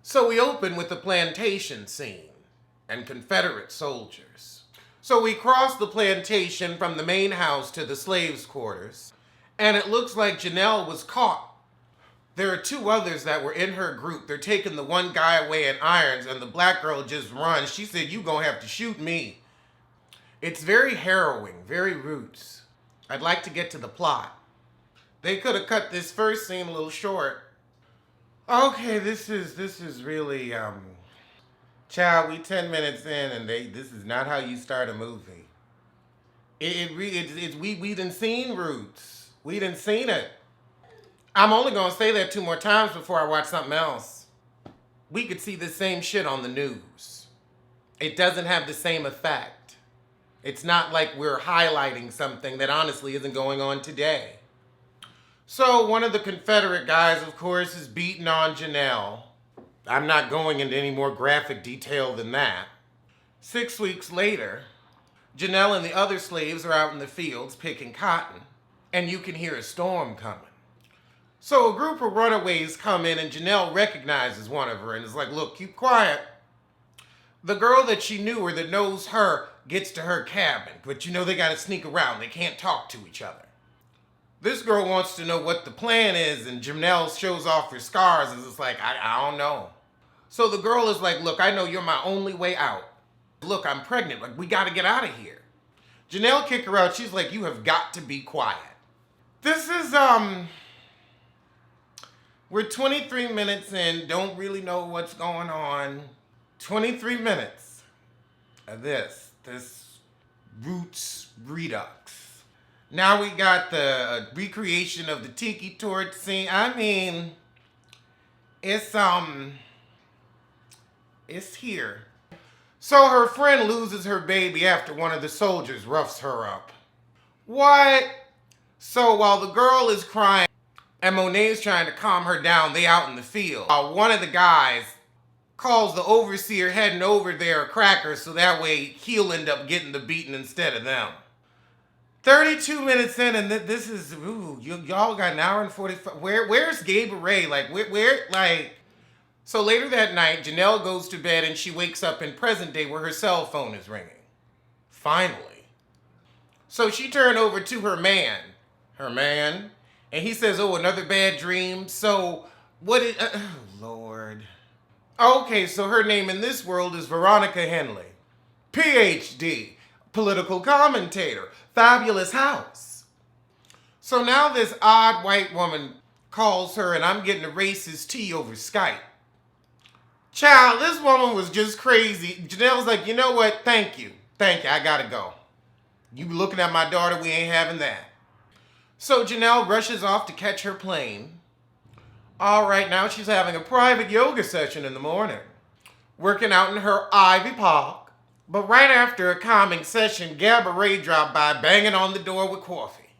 So we open with the plantation scene and Confederate soldiers. So we cross the plantation from the main house to the slaves' quarters, and it looks like Janelle was caught. There are two others that were in her group. They're taking the one guy away in irons, and the black girl just runs. She said, "You gonna have to shoot me." It's very harrowing, very roots. I'd like to get to the plot. They could have cut this first scene a little short. Okay, this is really child, we 10 minutes in and this is not how you start a movie. We done seen Roots. We done seen it. I'm only gonna say that 2 more times before I watch something else. We could see the same shit on the news. It doesn't have the same effect. It's not like we're highlighting something that honestly isn't going on today. So one of the Confederate guys, of course, is beating on Janelle. I'm not going into any more graphic detail than that. 6 weeks later, Janelle and the other slaves are out in the fields picking cotton, and you can hear a storm coming. So a group of runaways come in, and Janelle recognizes one of her and is like, "Look, keep quiet." The girl that she knew or that knows her gets to her cabin, but they gotta sneak around. They can't talk to each other. This girl wants to know what the plan is, and Janelle shows off her scars and is like, I don't know. So the girl is like, "Look, I know you're my only way out. Look, I'm pregnant. Like, we gotta get out of here." Janelle kick her out. She's like, "You have got to be quiet." This is, we're 23 minutes in, don't really know what's going on. 23 minutes of this Roots Redux. Now we got the recreation of the tiki torch scene. I mean, it's here. So her friend loses her baby after one of the soldiers roughs her up. What? So while the girl is crying and Monet's trying to calm her down, they out in the field. One of the guys calls the overseer heading over there a cracker so that way he'll end up getting the beating instead of them. 32 minutes in, and this is, y'all got an hour and 45. Where's Gabrielle? Like, where, so later that night, Janelle goes to bed and she wakes up in present day where her cell phone is ringing. Finally. So she turned over to her man, and he says, "Oh, another bad dream." So, oh, Lord. Okay, so her name in this world is Veronica Henley, PhD, political commentator, fabulous house. So now this odd white woman calls her, and I'm getting a racist tea over Skype. Child, this woman was just crazy. Janelle's like, "You know what? Thank you, I gotta go. You looking at my daughter, we ain't having that." So Janelle rushes off to catch her plane. All right, now she's having a private yoga session in the morning, working out in her Ivy Park. But right after a calming session, Gabourey dropped by banging on the door with coffee.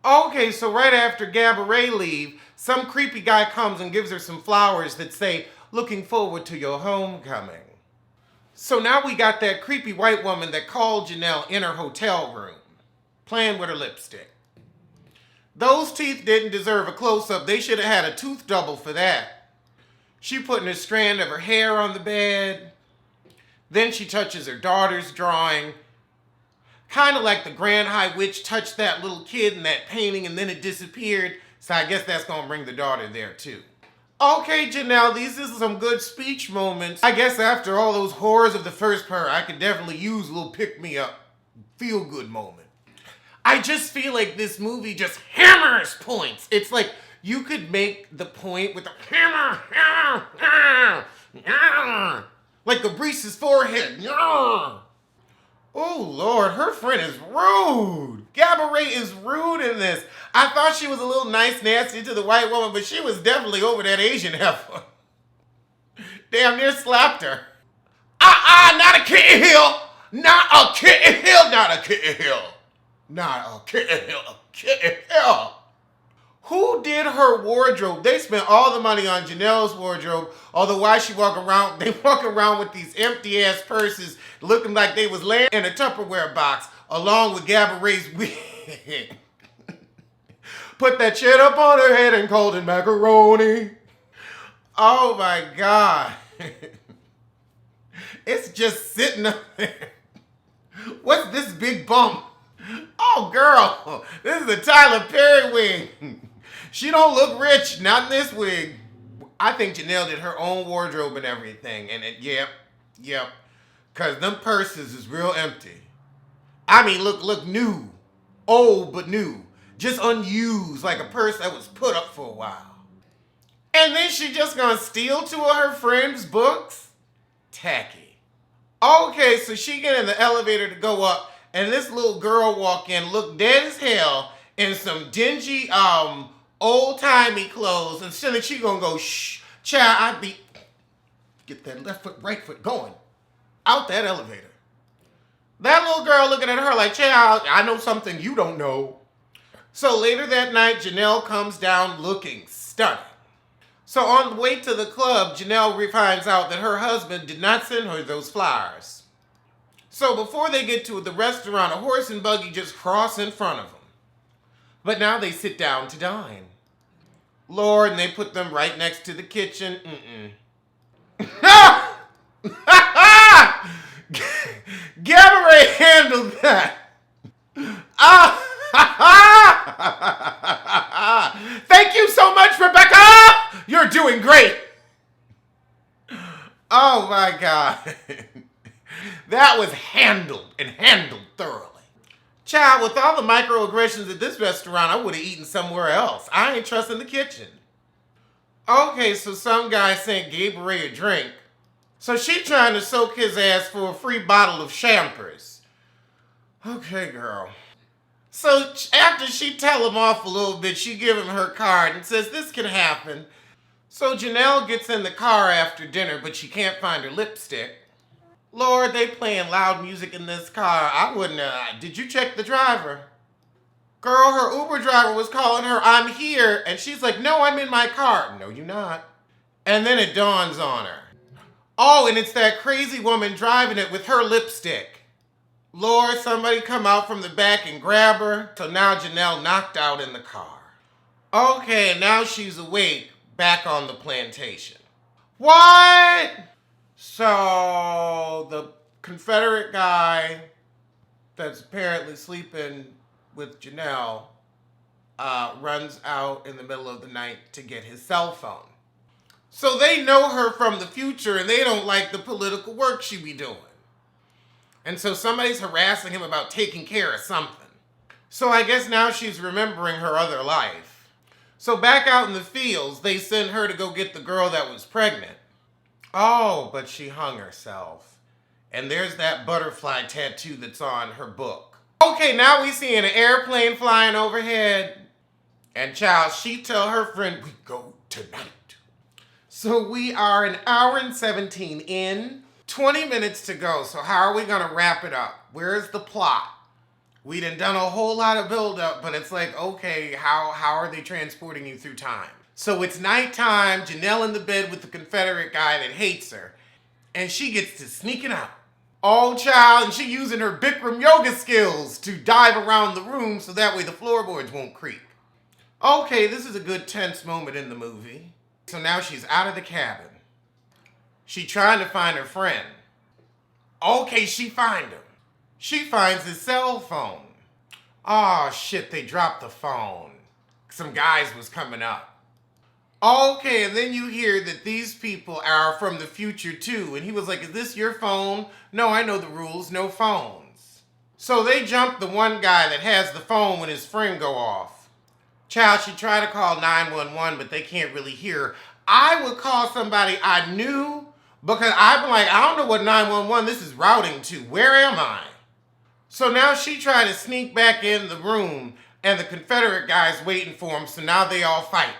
Okay, so right after Gabourey leave, some creepy guy comes and gives her some flowers that say, "Looking forward to your homecoming." So now we got that creepy white woman that called Janelle in her hotel room, playing with her lipstick. Those teeth didn't deserve a close-up. They should have had a tooth double for that. She putting a strand of her hair on the bed. Then she touches her daughter's drawing. Kind of like the Grand High Witch touched that little kid in that painting and then it disappeared. So I guess that's going to bring the daughter there too. Okay, Janelle, these are some good speech moments. I guess after all those horrors of the first part, I could definitely use a little pick-me-up, feel-good moment. I just feel like this movie just hammers points. It's like you could make the point with the hammer, like Gabrice's forehead. Oh, Lord, her friend is rude. Gabourey is rude in this. I thought she was a little nice, nasty to the white woman, but she was definitely over that Asian heifer. Damn near slapped her. Not a Kitten Hill. Not a Kitten Hill. Not a Kitten Hill. Not a Kitten Hill. A Kitten Hill. Who did her wardrobe? They spent all the money on Janelle's wardrobe. Although why she walk around? They walk around with these empty ass purses, looking like they was laying in a Tupperware box, along with Gabourey's wig. Put that shit up on her head and called it macaroni. Oh my God. It's just sitting up there. What's this big bump? Oh, girl, this is a Tyler Perry wig. She don't look rich, not in this wig. I think Janelle did her own wardrobe and everything, and yep, cause them purses is real empty. I mean, look new, old but new, just unused, like a purse that was put up for a while. And then she just gonna steal two of her friends' books? Tacky. Okay, so she get in the elevator to go up, and this little girl walk in, look dead as hell, in some dingy, old-timey clothes, and then she gonna go, shh, child, get that left foot, right foot going. Out that elevator. That little girl looking at her like, child, I know something you don't know. So later that night, Janelle comes down looking stunning. So on the way to the club, Janelle finds out that her husband did not send her those flowers. So before they get to the restaurant, a horse and buggy just cross in front of them. But now they sit down to dine. Lord, and they put them right next to the kitchen. Gabourey handled that. Thank you so much, Rebecca. You're doing great. Oh my God. That was handled thoroughly. Child, with all the microaggressions at this restaurant, I would have eaten somewhere else. I ain't trusting the kitchen. Okay, so some guy sent Gabourey a drink. So she trying to soak his ass for a free bottle of champers. Okay, girl. So after she tell him off a little bit, she give him her card and says this can happen. So Janelle gets in the car after dinner, but she can't find her lipstick. Lord, they playing loud music in this car. I wouldn't, did you check the driver? Girl, her Uber driver was calling her, I'm here. And she's like, no, I'm in my car. No, you're not. And then it dawns on her. Oh, and it's that crazy woman driving it with her lipstick. Lord, somebody come out from the back and grab her. So now Janelle knocked out in the car. Okay, and now she's awake, back on the plantation. What? So the Confederate guy that's apparently sleeping with Janelle runs out in the middle of the night to get his cell phone. So they know her from the future and they don't like the political work she be doing. And so somebody's harassing him about taking care of something. So I guess now she's remembering her other life. So back out in the fields, they send her to go get the girl that was pregnant. Oh, but she hung herself. And there's that butterfly tattoo that's on her book. Okay, now we see an airplane flying overhead. And child, she tell her friend, we go tonight. So we are an hour and 17 in, 20 minutes to go. So how are we gonna wrap it up? Where's the plot? We done a whole lot of build-up, but it's like, okay, how are they transporting you through time? So it's nighttime, Janelle in the bed with the Confederate guy that hates her, and she gets to sneaking out. Oh, child, and she using her Bikram yoga skills to dive around the room so that way the floorboards won't creak. Okay, this is a good tense moment in the movie. So now she's out of the cabin. She trying to find her friend. Okay, she find him. She finds his cell phone. Oh, shit, they dropped the phone. Some guys was coming up. Okay, and then you hear that these people are from the future too. And he was like, is this your phone? No, I know the rules, no phones. So they jumped the one guy that has the phone when his friend go off. Child, she tried to call 911, but they can't really hear her. I would call somebody I knew because I'd be like, I don't know what 911 this is routing to. Where am I? So now she tried to sneak back in the room and the Confederate guy's waiting for him, so now they all fighting.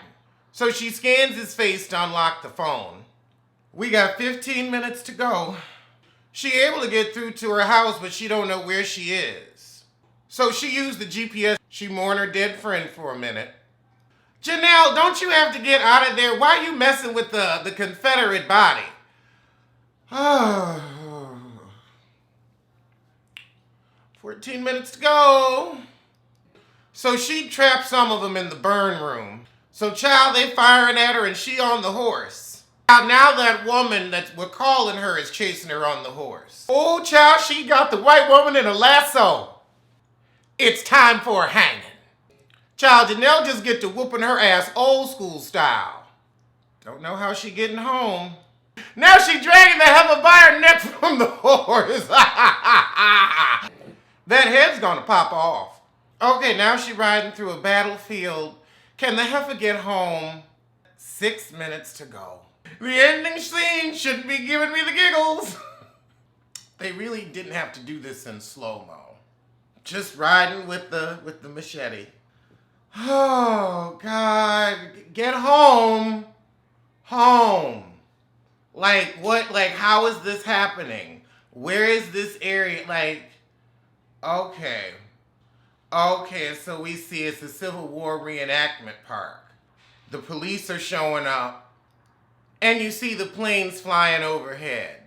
So she scans his face to unlock the phone. We got 15 minutes to go. She able to get through to her house, but she don't know where she is. So she used the GPS. She mourned her dead friend for a minute. Janelle, don't you have to get out of there? Why are you messing with the Confederate body? 14 minutes to go. So she trapped some of them in the burn room. So child, they firing at her and she on the horse. Now that woman that we're calling her is chasing her on the horse. Oh, child, she got the white woman in a lasso. It's time for a hanging. Child, Janelle just get to whooping her ass old school style. Don't know how she getting home. Now she dragging the heifer by her neck from the horse. That head's gonna pop off. Okay, now she riding through a battlefield. Can the heifer get home? 6 minutes to go. The ending scene should be giving me the giggles. They really didn't have to do this in slow-mo. Just riding with the machete. Oh, God. Get home. Home. Like, what? Like, how is this happening? Where is this area? Like, okay. Okay, so we see it's a Civil War reenactment park. The police are showing up. And you see the planes flying overhead.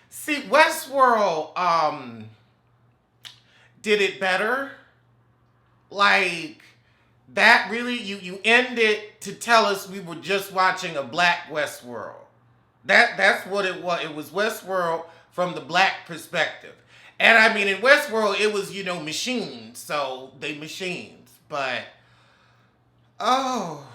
See, Westworld, did it better. Like, that really, you end it to tell us we were just watching a black Westworld. That's what it was. It was Westworld from the black perspective. And I mean, in Westworld, it was, machines. So, they machines. But, oh.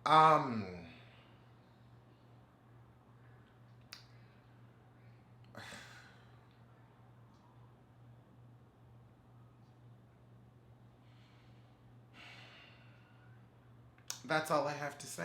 Um, that's all I have to say.